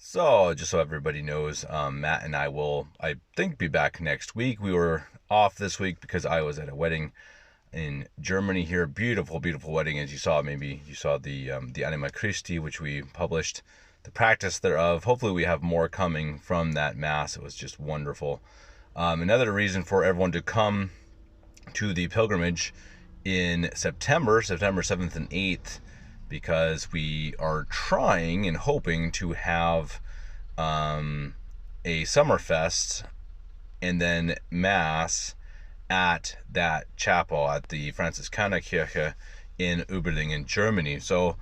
So, just so everybody knows, Matt and I will, I think, be back next week. We were off this week because I was at a wedding in Germany here. Beautiful, beautiful wedding. As you saw, maybe you saw the Anima Christi, which we published, the practice thereof. Hopefully, we have more coming from that mass. It was just wonderful. Another reason for everyone to come to the pilgrimage in September 7th and 8th, because we are trying and hoping to have um, a Summerfest and then Mass at that chapel at the Franziskanerkirche in Uberlingen, Germany. So,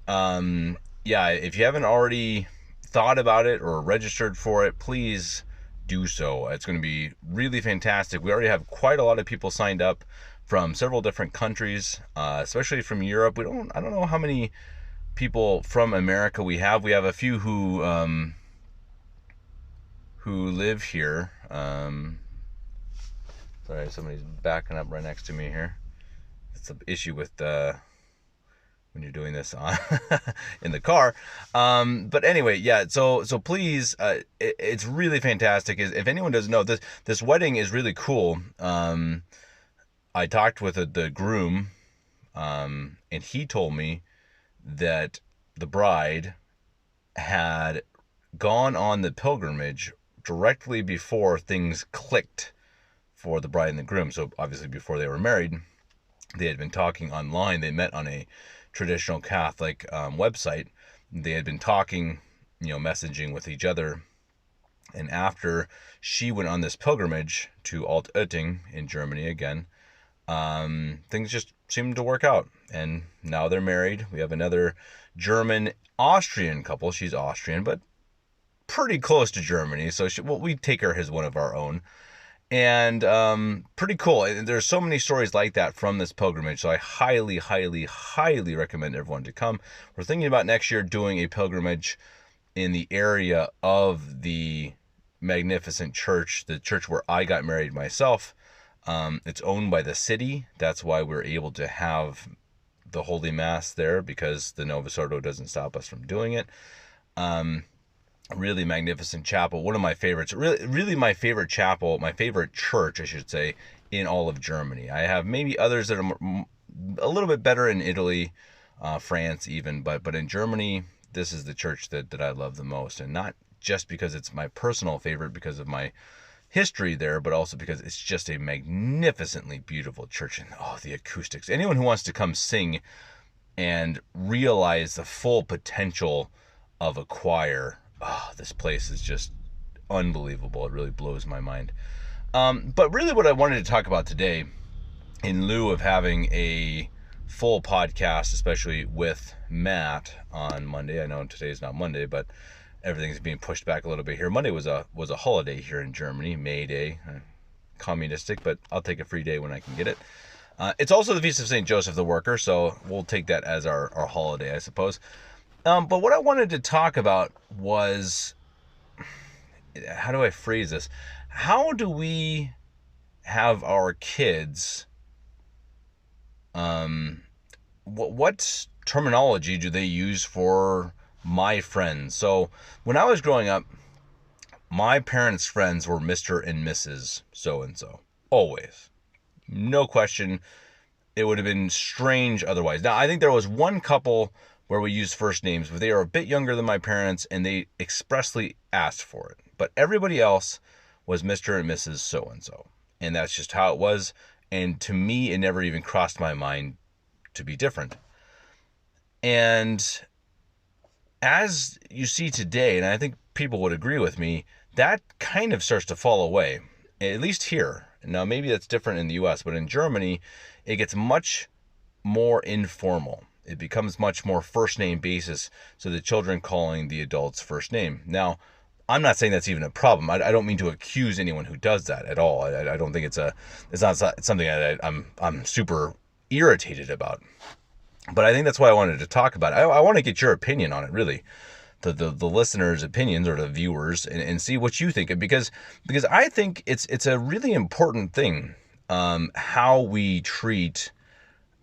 yeah, if you haven't already thought about it or registered for it, please do so. It's going to be really fantastic. We already have quite a lot of people signed up from several different countries, especially from Europe. I don't know how many people from America we have. We have a few who live here. Sorry, somebody's backing up right next to me here. It's an issue with when you're doing this on in the car. But anyway, yeah. So please, it's really fantastic. If anyone doesn't know, this wedding is really cool. I talked with the groom, and he told me that the bride had gone on the pilgrimage directly before things clicked for the bride and the groom. So obviously before they were married, they had been talking online. They met on a traditional Catholic website. They had been talking, messaging with each other. And after she went on this pilgrimage to Altötting in Germany again, things just seemed to work out. And now they're married. We have another German Austrian couple. She's Austrian, but pretty close to Germany. So we take her as one of our own. And pretty cool. And there's so many stories like that from this pilgrimage. So I highly, highly, highly recommend everyone to come. We're thinking about next year doing a pilgrimage in the area of the magnificent church, the church where I got married myself. It's owned by the city. That's why we're able to have the Holy Mass there, because the Novus Ordo doesn't stop us from doing it. Really magnificent chapel, one of my favorites. Really my favorite chapel, my favorite church, I should say, in all of Germany. I have maybe others that are a little bit better in Italy, France even, but in Germany, this is the church that I love the most, and not just because it's my personal favorite because of my history there, but also because it's just a magnificently beautiful church. And the acoustics. Anyone who wants to come sing and realize the full potential of a choir, this place is just unbelievable. It really blows my mind. But really what I wanted to talk about today, in lieu of having a full podcast, especially with Matt on Monday. I know today's not Monday, but everything's being pushed back a little bit here. Monday was a holiday here in Germany, May Day, communistic, but I'll take a free day when I can get it. It's also the Feast of St. Joseph the Worker, so we'll take that as our holiday, I suppose. But what I wanted to talk about was, how do I phrase this? How do we have our kids, what terminology do they use for my friends? So when I was growing up, my parents' friends were Mr. and Mrs. So-and-so. Always. No question. It would have been strange otherwise. Now, I think there was one couple where we used first names, but they are a bit younger than my parents, and they expressly asked for it. But everybody else was Mr. and Mrs. So-and-so. And that's just how it was. And to me, it never even crossed my mind to be different. And as you see today, and I think people would agree with me, that kind of starts to fall away, at least here. Now, maybe that's different in the US, but in Germany, it gets much more informal. It becomes much more first name basis, so the children calling the adults first name. Now, I'm not saying that's even a problem. I don't mean to accuse anyone who does that at all. I don't think it's not something that I'm super irritated about. But I think that's why I wanted to talk about it. I want to get your opinion on it, really. The listeners' opinions, or the viewers, and see what you think. Because I think it's a really important thing, how we treat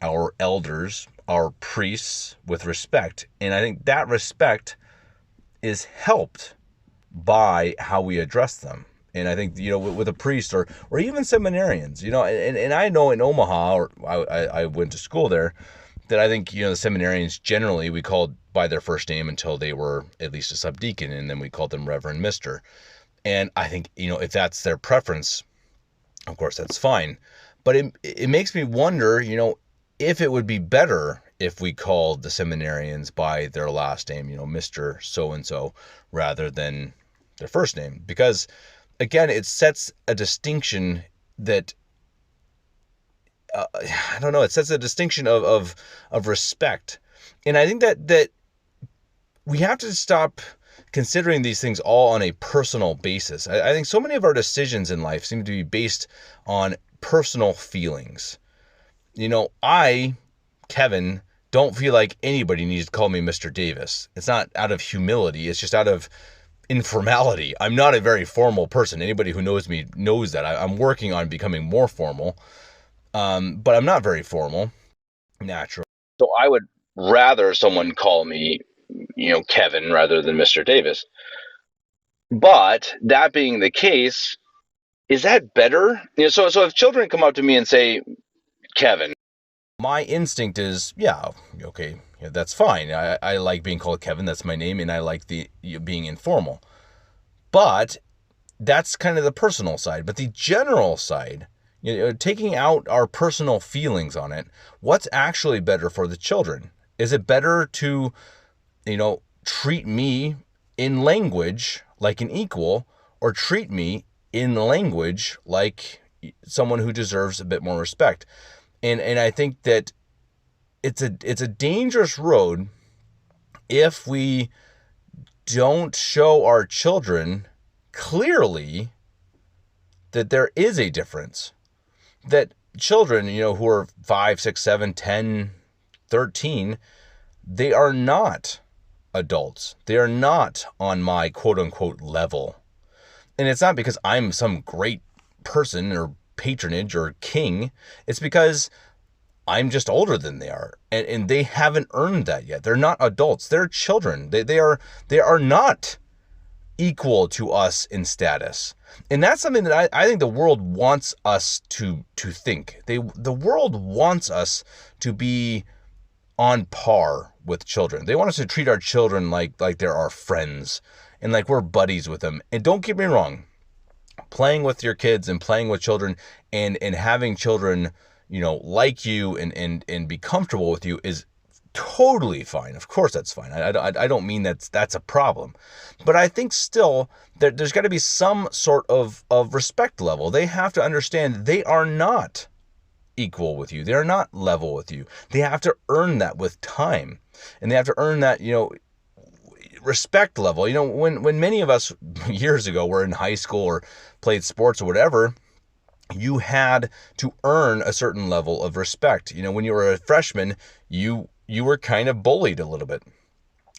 our elders, our priests, with respect. And I think that respect is helped by how we address them. And I think, with a priest or even seminarians, and I know in Omaha, or I went to school there, that I think, the seminarians generally, we called by their first name until they were at least a subdeacon, and then we called them Reverend, Mister. And I think, if that's their preference, of course, that's fine. But it makes me wonder, if it would be better if we called the seminarians by their last name, Mr. So-and-so, rather than their first name. Because, again, it sets a distinction that, I don't know, it sets a distinction of respect. And I think that we have to stop considering these things all on a personal basis. I think so many of our decisions in life seem to be based on personal feelings. I, Kevin, don't feel like anybody needs to call me Mr. Davis. It's not out of humility. It's just out of informality. I'm not a very formal person. Anybody who knows me knows that. I'm working on becoming more formal, but I'm not very formal, naturally. So I would rather someone call me, Kevin, rather than Mr. Davis. But that being the case, is that better? So if children come up to me and say, Kevin, my instinct is, yeah, okay, yeah, that's fine. I like being called Kevin. That's my name, and I like the being informal. But that's kind of the personal side. But the general side, taking out our personal feelings on it, what's actually better for the children? Is it better to, treat me in language like an equal, or treat me in language like someone who deserves a bit more respect? And I think that it's a dangerous road if we don't show our children clearly that there is a difference. That children, who are 5, 6, 7, 10, 13, they are not adults. They are not on my quote unquote level. And it's not because I'm some great person or patronage or king. It's because I'm just older than they are, and they haven't earned that yet. They're not adults. They're children. They are not equal to us in status. And that's something that I think the world wants us to think. The world wants us to be on par with children. They want us to treat our children like they're our friends and like we're buddies with them. And don't get me wrong, playing with your kids and playing with children and having children, like you and be comfortable with you is totally fine. Of course that's fine. I don't mean that's a problem. But I think still there's got to be some sort of respect level. They have to understand they are not equal with you. They are not level with you. They have to earn that with time. And they have to earn that, respect level. When many of us years ago were in high school or played sports or whatever, you had to earn a certain level of respect. When you were a freshman, you were kind of bullied a little bit.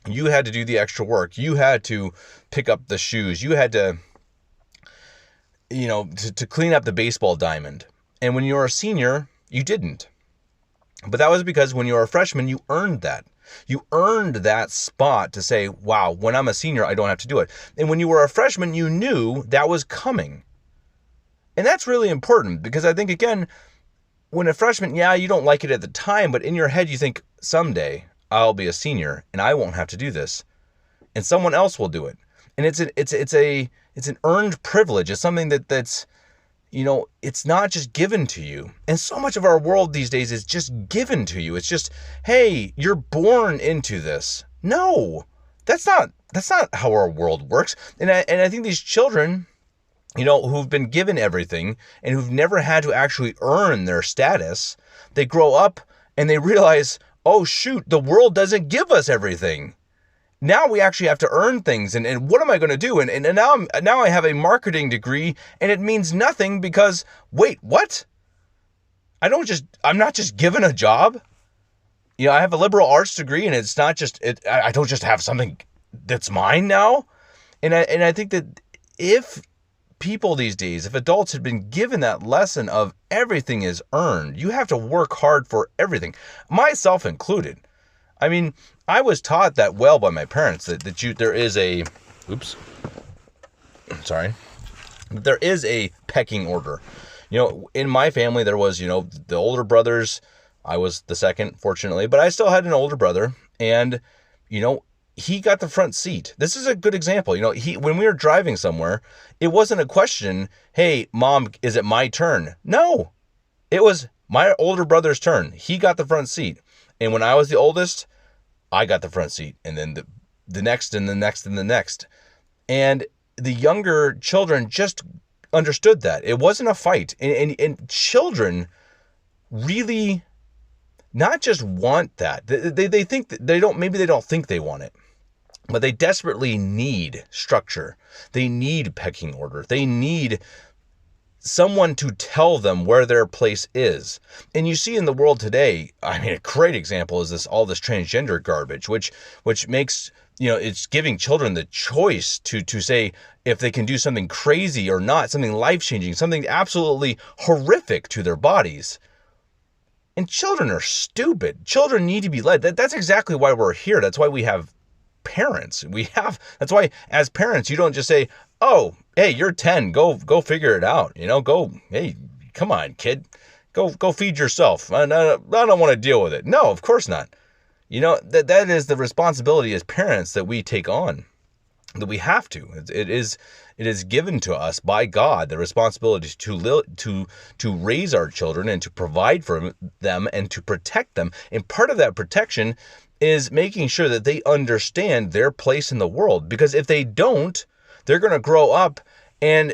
You had to do the extra work. You had to pick up the shoes. You had to, to clean up the baseball diamond. And when you were a senior, you didn't. But that was because when you were a freshman, you earned that. You earned that spot to say, wow, when I'm a senior, I don't have to do it. And when you were a freshman, you knew that was coming. And that's really important because I think, again, when a freshman, yeah, you don't like it at the time, but in your head you think, someday I'll be a senior and I won't have to do this. And someone else will do it. And it's an earned privilege. It's something that's, it's not just given to you. And so much of our world these days is just given to you. It's just, hey, you're born into this. No, that's not how our world works. And I think these children, who've been given everything and who've never had to actually earn their status, they grow up and they realize, oh shoot, the world doesn't give us everything. Now we actually have to earn things, and what am I going to do? And now I have a marketing degree, and it means nothing because, wait, what? I'm not just given a job. I have a liberal arts degree, and it's not just I don't just have something that's mine now. And I think that if people these days, if adults had been given that lesson of everything is earned, you have to work hard for everything, myself included. I mean, I was taught that well by my parents there is a, oops, sorry, there is a pecking order. In my family, there was, the older brothers. I was the second, fortunately, but I still had an older brother, and, he got the front seat. This is a good example. When we were driving somewhere, it wasn't a question, hey, Mom, is it my turn? No, it was my older brother's turn. He got the front seat. And when I was the oldest, I got the front seat. And then the next and the next and the next. And the younger children just understood that. It wasn't a fight. And children really not just want that. They think that maybe they don't think they want it, but they desperately need structure. They need pecking order. They need someone to tell them where their place is. And you see in the world today, I mean, a great example is all this transgender garbage, which makes, it's giving children the choice to say if they can do something crazy or not, something life-changing, something absolutely horrific to their bodies. And children are stupid. Children need to be led. That's exactly why we're here. That's why we have parents. That's why as parents, you don't just say, oh, hey, you're 10, go figure it out. Hey, come on, kid, go feed yourself. I don't want to deal with it. No, of course not. That is the responsibility as parents that we take on, that we have to. It is given to us by God, the responsibility to raise our children and to provide for them and to protect them. And part of that protection is making sure that they understand their place in the world. Because if they don't, they're going to grow up and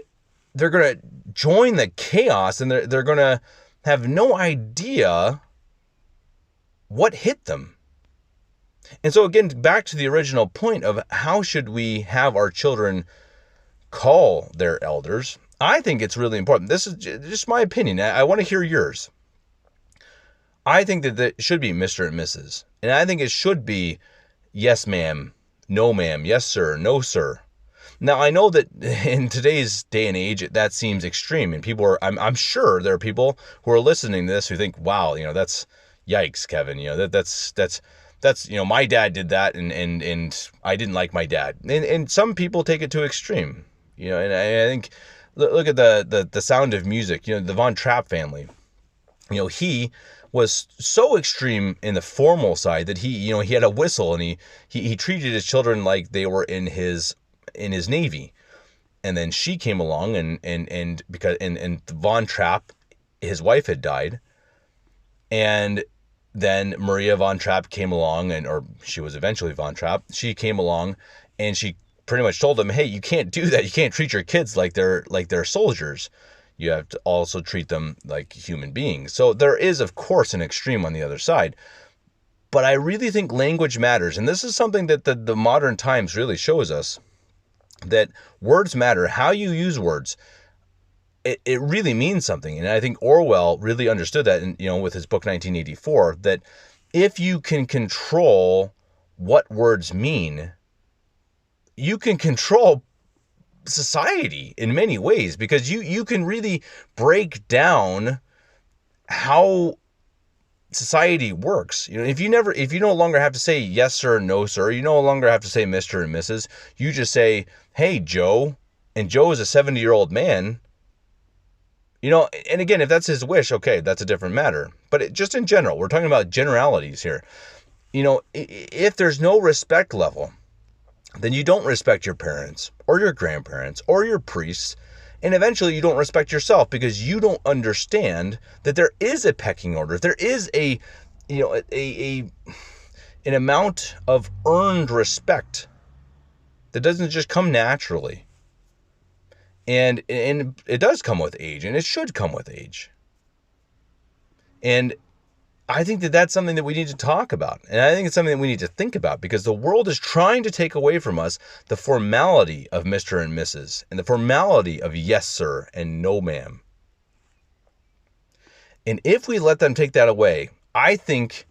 they're going to join the chaos, and they're going to have no idea what hit them. And so again, back to the original point of how should we have our children call their elders, I think it's really important. This is just my opinion. I want to hear yours. I think that it should be Mr. and Mrs. And I think it should be yes, ma'am, no, ma'am, yes, sir, no, sir. Now, I know that in today's day and age, that seems extreme. And I'm sure there are people who are listening to this who think, wow, that's yikes, Kevin. That's my dad did that, and I didn't like my dad. And some people take it to extreme. And I think, look at the Sound of Music, the Von Trapp family. He was so extreme in the formal side that he had a whistle, and he treated his children like they were in his Navy. And then she came along, and because Von Trapp, his wife, had died, and then Maria Von Trapp came along, or she was eventually Von Trapp. She came along, and she pretty much told them, hey, you can't do that. You can't treat your kids like they're soldiers. You have to also treat them like human beings. So there is, of course, an extreme on the other side. But I really think language matters. And this is something that the modern times really shows us, that words matter. How you use words, it really means something. And I think Orwell really understood that, with his book 1984, that if you can control what words mean, you can control society in many ways, because you can really break down how society works. If you no longer have to say yes sir, no sir, you no longer have to say Mr. and Mrs. You just say, hey, Joe, and Joe is a 70-year-old man. And again, if that's his wish, okay, that's a different matter. But just in general, we're talking about generalities here. If there's no respect level, then you don't respect your parents or your grandparents or your priests, and eventually you don't respect yourself, because you don't understand that there is a pecking order. There is an amount of earned respect that doesn't just come naturally. And it does come with age, and it should come with age. And I think that that's something that we need to talk about. And I think it's something that we need to think about, because the world is trying to take away from us the formality of Mr. and Mrs. and the formality of yes, sir, and no, ma'am. And if we let them take that away, I think,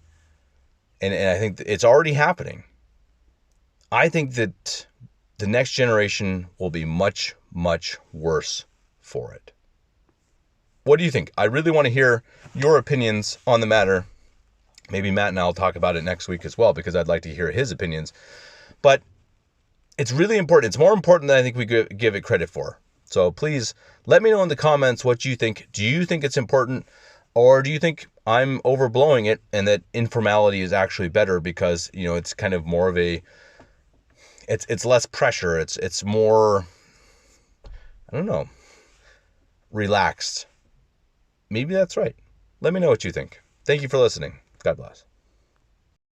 and I think it's already happening, I think that the next generation will be much, much worse for it. What do you think? I really want to hear your opinions on the matter. Maybe Matt and I'll talk about it next week as well, because I'd like to hear his opinions. But it's really important. It's more important than I think we give it credit for. So please let me know in the comments what you think. Do you think it's important, or do you think I'm overblowing it and that informality is actually better because, you know, it's kind of more of a, it's less pressure. It's more, I don't know, relaxed. Maybe that's right. Let me know what you think. Thank you for listening. God bless.